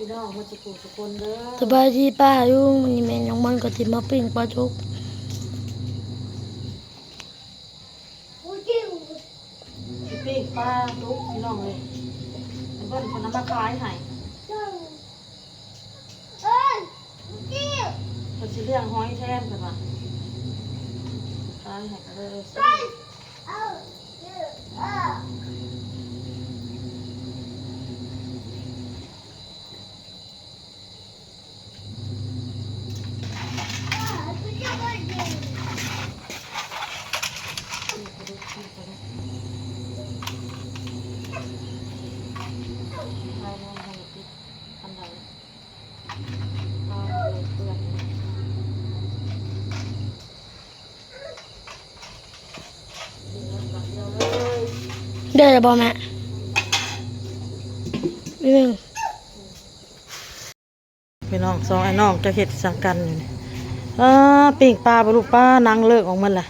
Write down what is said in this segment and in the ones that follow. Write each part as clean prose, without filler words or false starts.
พี่น้องมาจะกูทุกคนเด้อสบายดีป้าลุงนี่แม่น้องมันก็สิมาปิ้งปลาทุกปิ้งปลาทุกพี่น้องเลยเบิ้ลคนน้ำมาขายให้คนสิเลี้ยงหอยแทนกันว่ะขายให้กันเลยได้แล้วบ่แม่พี่นึงพี่น้องสองไอ้น้องจะเห็ดสังกันอยู่นี่ปิ้งปลาปลาลูกปลานังเลิกออกมันล่ะ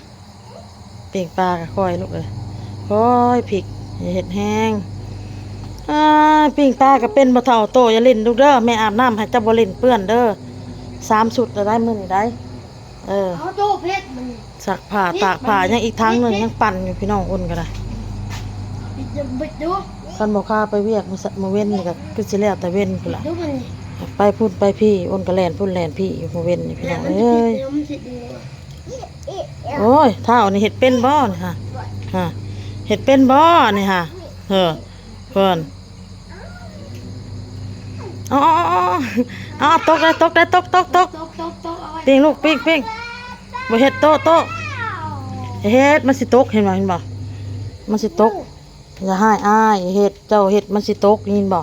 ปิ้งปลาก็ค่อยลูกเลยค่อยพริกเห็ดแห้งปิ้งปลาก็เป็นบ่เท่าโตอย่าเล่นลูกเด้อแม่อาบน้ำให้เจ้าบ่เล่นเปื้อนเด้อ3 ชุดจะได้มื้อนี้ได้เอาโตเพชรมันสักผ้าตากผ้ายังอีกทั้งหนึ่งยังปั่นอยู่พี่น้องอุ่นก็ได้บิดดูคันบอกข้าไปเวียกมาเว้นนี่ก็คือสิแล้วแต่เว้นพุ่นล่ะดูมันไปพูดไปพี่อุ่นก็แล่นพุ่นแล่นพี่อยู่มาเว้นนี่พี่น้องเอ้ยโอ้ยเท่านี่เห็ดเป็นบ่นี่ฮะเห็ดเป็นบ่นี่ฮะเพิ่นเอาตกได้ปิ้งลูกปิ้งบ่เห็ดโตเห็ดมันสิตกเห็นบ่มันสิตกอย่าให้อ้ายเห็ดเจ้าเห็ดมันสิตกยินบ่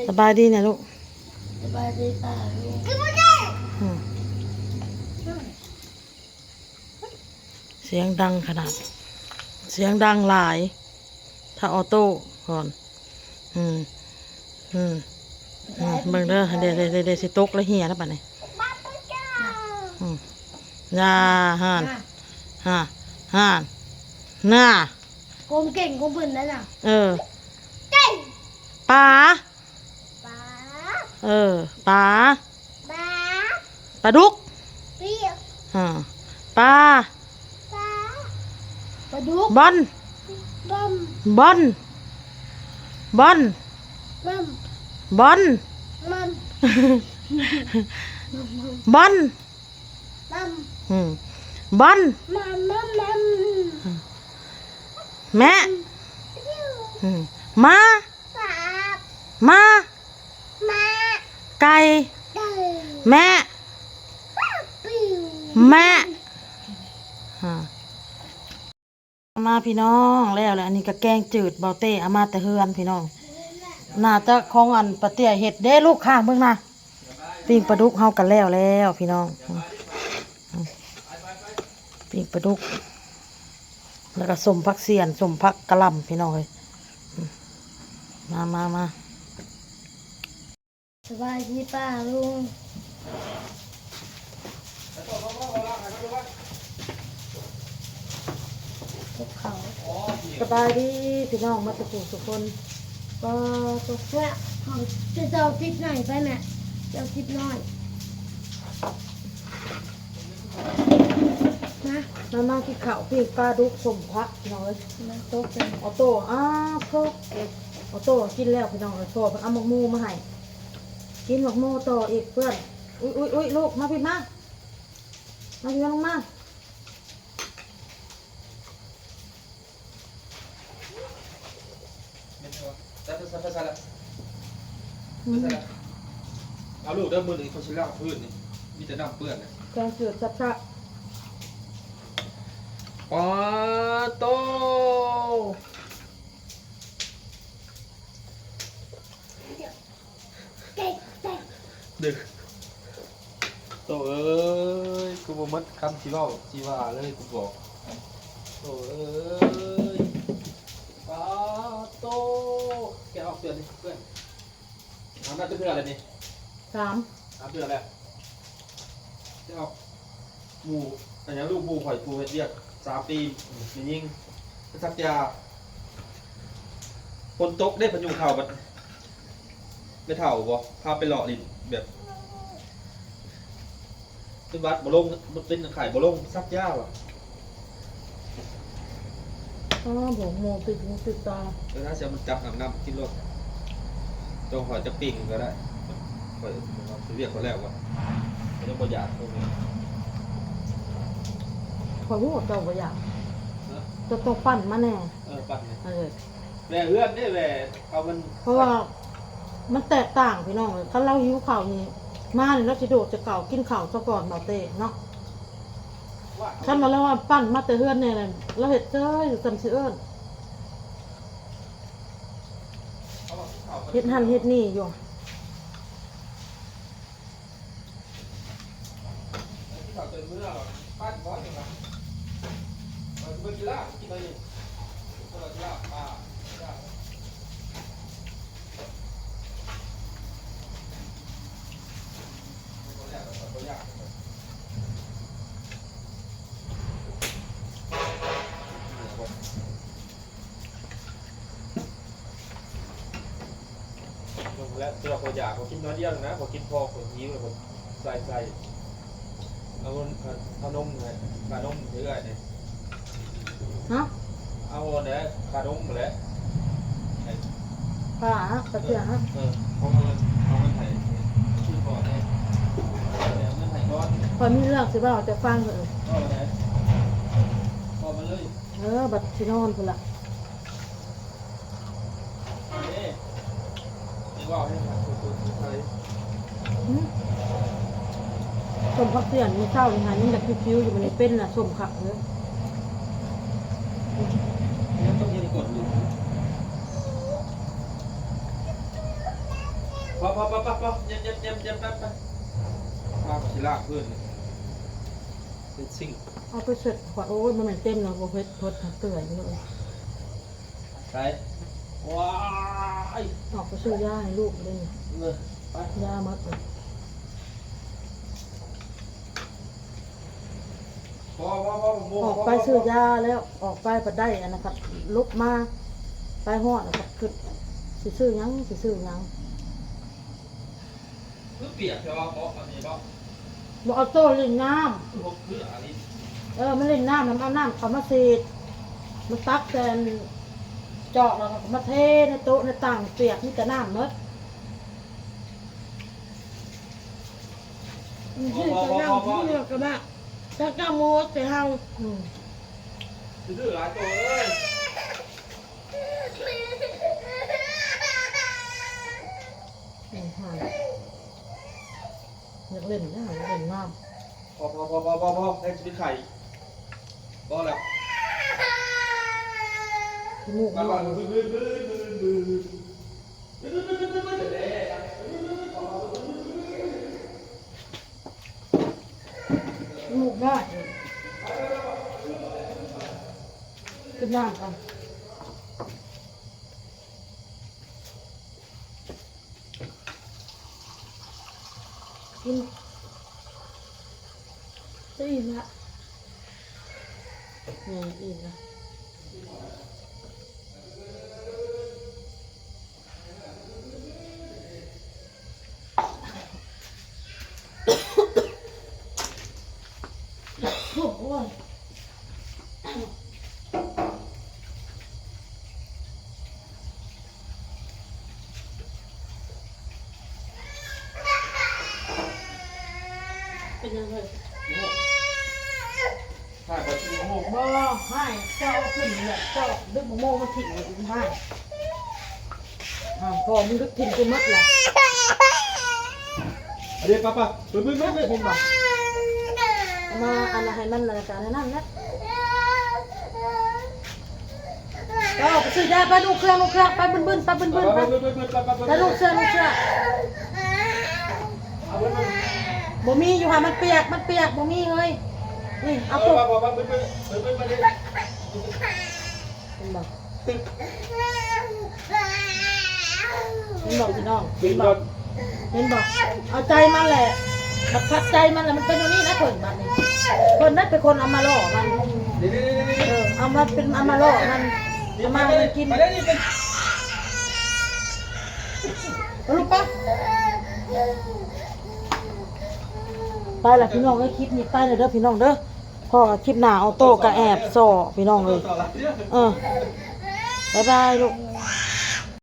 สบายดีนะลูกสบายดีป้าลุงเสียงดังขนาดเสียงดังหลายถ้าออโต้ก่อนเบิ่งเด้อเดี๋ยวสิตกแล้วเหี่ยแล้วป่ะนี่ยาห่านน่าโกมเก่งโกมเพิ่นนั่นน่ะปลาปลาดุกปลาดุกบอลบอลบอลบอลบอลบอลแม่มาไก่แม่มาพี่น้องแล้วอันนี้ก็แกงจืดเบาเต้อามาแต่เฮือนพี่น้องน่าจะของอันปลาเตี้ยเห็ดเด้ลูกข้างเบิ่งนะปิ้งปลาดุกเฮากันแล้วพี่น้องปิ้งปลาดุกแล้วก็สมผักเสียนสมผักกะหล่ำพี่น้องเลยมาสบายดีป้าลุงเขาสบายดีพี่น้องมาตุกทุกคนก็ตกแม่เขาจะเจ้าทิพย์หน่อยไปแม่เจ้าทิพย์น้อยมาที่เขาพี่ปลาดุกสมพักน้อยนะโต๊ะเป็นออโต้โต๊ะออโต้กินแล้วพี่น้องเลยโทรเอาหมกมูมาให้กินหมกมูต่ออีกเพื่อนอุ้ยลูกมาพี่มาพี่ลงมาเอาลูกเดินมือหนึ่งเขาชิลล์พื้นนี่มีแต่น้ำเปื้อนนะแกงจืดชัดปาโตดึกโตเอ้ยกูบ่มัดคำชีว่าเลยกูบอกโตเอ้ยปาโตแกออกเตือนนี่เพื่อนทำได้เพื่ออะไรนี่3เพื่ออะไรจะออกหมูอันนี้ลูกหมูหอยปูเรียก3 ปีมียิงสักยา คนตกได้พยุงเข่าบัดไม่เท่าบ่พาไปหล่อลิ้นแบบเป็นวัดบ่ลงเป็นไข่บ่ลงซักยาวอ่ะ อ๋อผมโมติดหูติดตา ถ้าจะมันจับน้ำกินรถจงหอยจะปิ่งก็ได้หอยเรียกเขาแล้วก่อนไม่ต้องประหยัดพวกนี้ ขอหูเจ้าบ่อยากจะต้องปั้นมาแน่ ปั่นเนี่ย เออ แหว่เอื้อนนี่แหว่เอามัน เพราะว่ามันแตกต่างพี่น้องถ้าเราหิวข้าวนี่มาเนี่ยเราสิโดดจะเก่ากินข้าวซะก่อนบ่เต้เนาะคันมาแล้วว่าปั้นมาแต่เฮือนเนี่ยแหละเราเฮ็ดเจ้ยอยู่ซั่นสิเอิ้นเฮ็ดหั่นเฮ็ดนี่อยู่ ข่าวเต็มเมื่อปั้นก้อนอย่างไรมันเป็นกีฬากินอะไรนี่กีฬาปลาและตัวคนอยากผมกินน้อยเดียวนะผมกินพอผมยิ้มเลยผมใส่เอานมเลยขานมเรื่อยเนี่ย ฮะ เอาเนี่ยขานมมาแล้ว ปลาฮะปลาเสียฮะ เอาเงินไถ่ชื่อก่อนเนี่ยเงินไถ่ก้อน พอมีเรื่องสิบ่าวจะฟังเถอะ ก็เลยพอมาเลย บัดสินอนพุ่นล่ะ นี่ว่าให้มาคุยไทย สมพักเสียนมื้อเช้านี่หายังอยากคิ้วๆอยู่มันเป็นน่ะสมคักเด้อ นี่ต้องยืนกดอยู่พอเย็บแป๊บพาศิลาเพื่อนเป็นสิ่ง เอาไปเสร็จกว่าโอ้ยมันเต็มแล้วบ่เฮ็ดทดเตื่อยอยู่เลย ไปว้าย ออกไปซื้อยาให้ลูกเลยนี่ เลยไป ยามัดเลย พอ ออกไปซื้อยาแล้วออกไปบ่ได้อันนะครับลุกมาไปฮอดนะครับคือสิซื้อหยังสิซื้อหยัง คือเปียกใช่ป่ะเพราะอันนี้ป่ะ บ่เอาโต้เล่นน้ำ คือผมคืออันนี้ มันเล่นน้ำมันเอาน้ำเขามาสีดมันตักแทนเจาะแล้วก็มาเทในโต๊ะในต่างเปียกนี่แต่น้ำเมด ชื่อจะนั่งที่เรือกระบะถ้าก้าโมดแต่เฮา ดื้อหลายตัวเอ้ย หายอยากเล่นนะอยากเล่นน้ พอได้ชีวิตไข่พอแล้ว ำจมูก มา มัน ก่อน จมูกได้ขึ้นน้ำกันกินจะอิ่มละอิ่มละโอ้ยเป็นยังไง ถ่ายไปที่โมก บ่ให้เจ้าเอาขึ้นเนี่ยเจ้าดึกโมมาถิ่นเลยให้พอมึงดึกถิ่นกูมัดเลย เดี๋ยวป้าเห็นบ่ เอามาอันนั้นให้มันรายการให้นั่นนะก็ไปซื้อยาไปลูกเครื่องไปบึ้นไปไปแล้วลูกเสื้อบ่มีอยู่ค่ะมันเปียกบ่มีเลยนี่เอาปุ๊บเป็นบอกพี่น้องเห็นบอกเอาใจมันแหละบัดคัดใจมันแหละมันเป็นอย่างนี้นะคนบัดนี้คนนั้นเป็นคนเอามาล่อมันเอามาล่อมันจะมามันกิน ไปได้นี่เป็น เออมันบอกพี่น้องเห็นบอกเห็นบอกเอาใจมันแหละบัดคัดใจมันแหละมันเป็นอย่างนี้นะคนบัดนี้คนนั้นเป็นคนเอามาล่อมันเอามามันกิน ไปได้นี่เป็น เออ ไปได้นี่เป็น เอามาเป็นเอามาล่อมันจะมามันกิน ไปลูกปะไปละพี่น้องเอ้ยคลิปนี้ไปเลยเด้อพี่น้องเด้อพ่อคลิปหน้าเอาโต้กับแอบซ่อพี่น้องเลยบ๊ายบายลูก